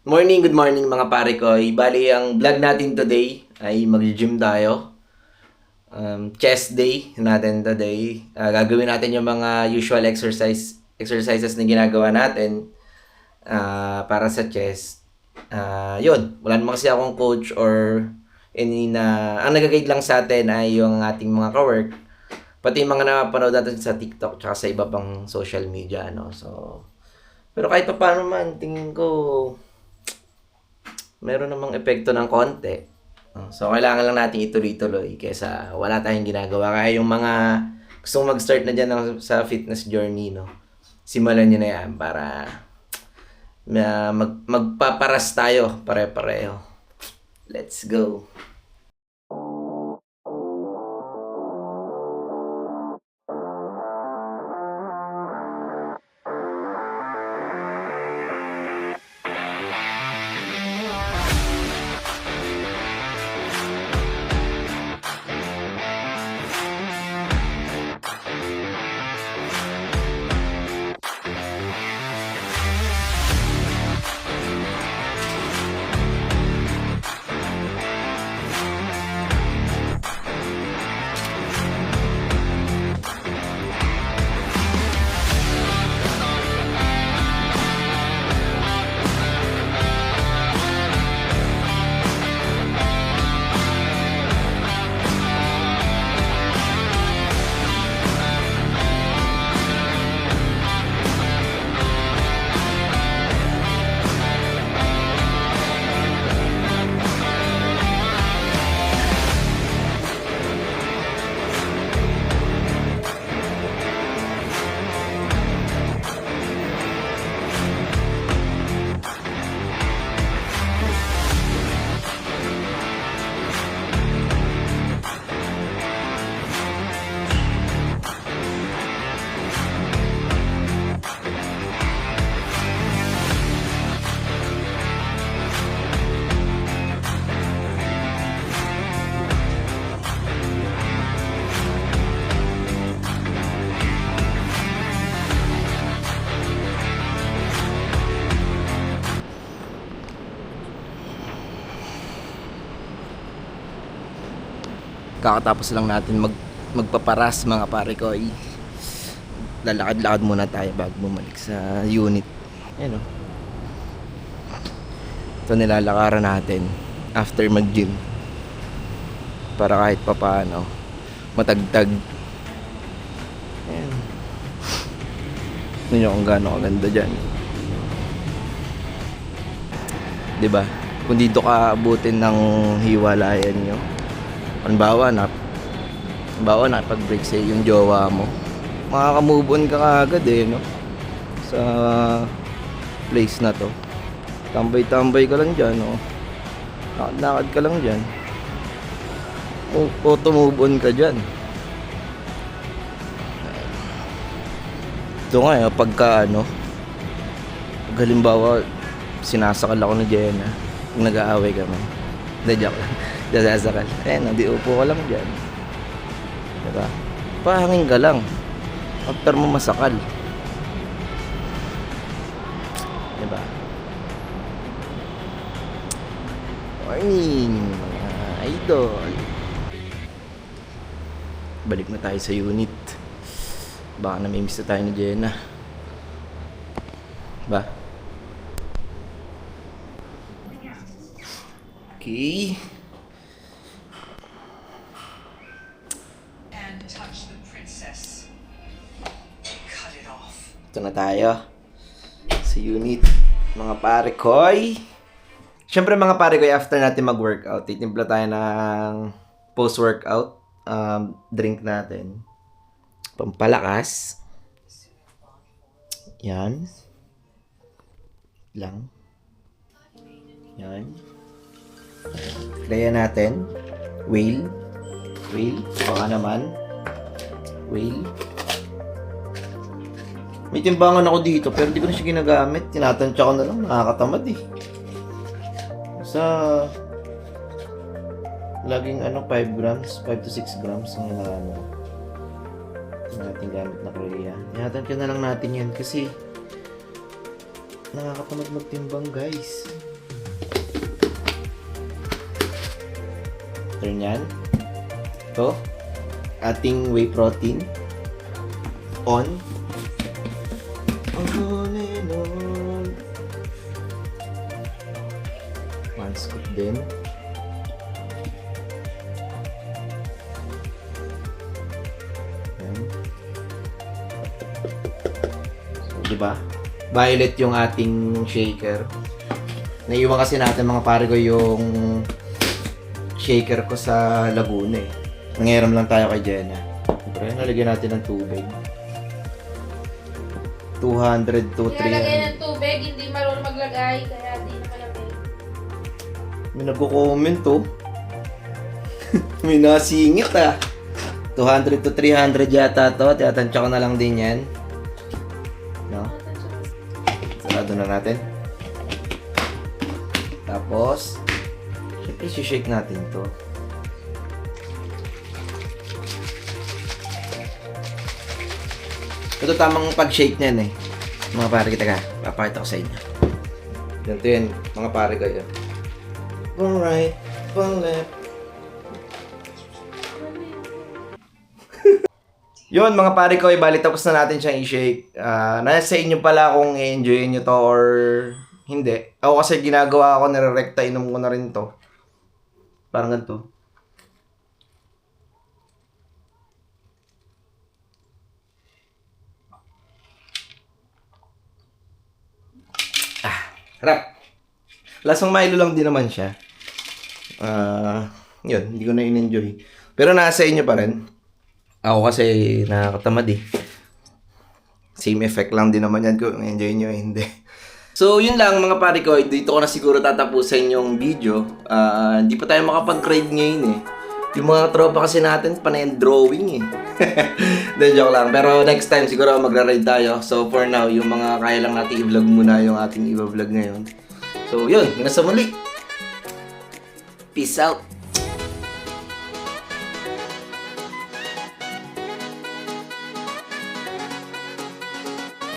Good morning mga pare ko. Bali, ang vlog natin today ay mag-gym tayo. Chest day natin today. Gagawin natin yung mga usual exercises na ginagawa natin para sa chest. Yun, wala naman kasi akong coach or any na... Ang nag-guide lang sa atin ay yung ating mga ka-work. Pati yung mga napapanood natin sa TikTok tsaka sa iba pang social media. So, pero kahit pa paano man, tingin ko meron namang epekto ng konti. So, kailangan lang natin ituloy-tuloy kaysa wala tayong ginagawa. Kaya yung mga gusto mag-start na dyan sa fitness journey, no? Simulan nyo na yan para magpaparas tayo pare-pareho. Let's go! Kakatapos lang natin magpaparas mga pare ko. Lalakad-lakad muna tayo bago bumalik sa unit. Ayan o. Ito nilalakaran natin after mag-gym. Para kahit papaano matagtag. Ayan. Tignan nyo kung gaano kaganda dyan. Diba? Kung dito ka abutin ng hiwalayan nyo, Halimbawa na pag-break sa yung jowa mo, makakamove on ka kaagad no? Sa place na to. Tambay-tambay ka lang dyan, no? Lakad-lakad ka lang dyan. O tumove on ka dyan. Ito nga pagka pag halimbawa sinasakal ako ni Jenna, pag nag-aaway kami, joke lang. Dasasakal. Di upo ka lang dyan. Diba? Pahangin ka lang. After mo masakal. Diba? Morning, mga idol. Balik na tayo sa unit. Baka namimiss na tayo ni Jenna. Ba? Okay. Ito na tayo sa unit, mga pare koy. Siyempre mga pare koy, after natin mag-workout, titimpla tayo ng post-workout drink natin. Pampalakas. Yan. Lang. Yan. Kaya natin. Whale. Baka naman. Whale. May timbangan ako dito pero di ko na siya ginagamit. Tinatansya ko na lang. Nakakatamad Sa laging 5 grams, 5 to 6 grams ang natin gamit na Korea. Tinatansya na lang natin yan kasi nakakatamad magtimbang guys. After nyan, ito, ating whey protein. On. On and on. One scoop din. Ayan. So, diba? Violet yung ating shaker. Naiwan kasi natin mga pare ko yung shaker ko sa Laguna eh. Nangiram lang tayo kay Jenna. Siyempre, nalagyan natin ng tubig. 200 to 300. Nilalagay ng tubig, hindi marunong maglagay, kaya di na malamig. May nagko-comment oh. May nasingit ah. 200 to 300 yata to. Tiyatansya ko na lang din yan. No? Sarado na natin. Tapos, syempre shake natin to. Ito tamang pag-shake niyan eh. Mga pare kita ka. Papakita ko sa inyo. Ganito yan, mga pare ko yun. Pang right, pang left. Yun mga pare ko, ibalik tapos na natin siyang i-shake. Nasa inyo pala kung i-enjoy nyo to or hindi. Ako kasi ginagawa ko, nire-recta, inom ko na rin to. Parang ganito. Harap. Lasang Milo lang din naman siya. Yun, hindi ko na in-enjoy. Pero nasa inyo pa rin. Ako kasi nakakatamad eh. Same effect lang din naman yan kung enjoy nyo hindi. So, yun lang mga pare ko. Dito ko na siguro tatapusin yung video. Hindi pa tayo makapag-grade ngayon eh. Yung mga tropa kasi natin, panay drawing eh. Then joke lang. Pero next time siguro magra-ride tayo. So, for now, yung mga kaya lang natin i-vlog muna yung ating i-vlog ngayon. So, yun. Hanggang sa muli. Peace out.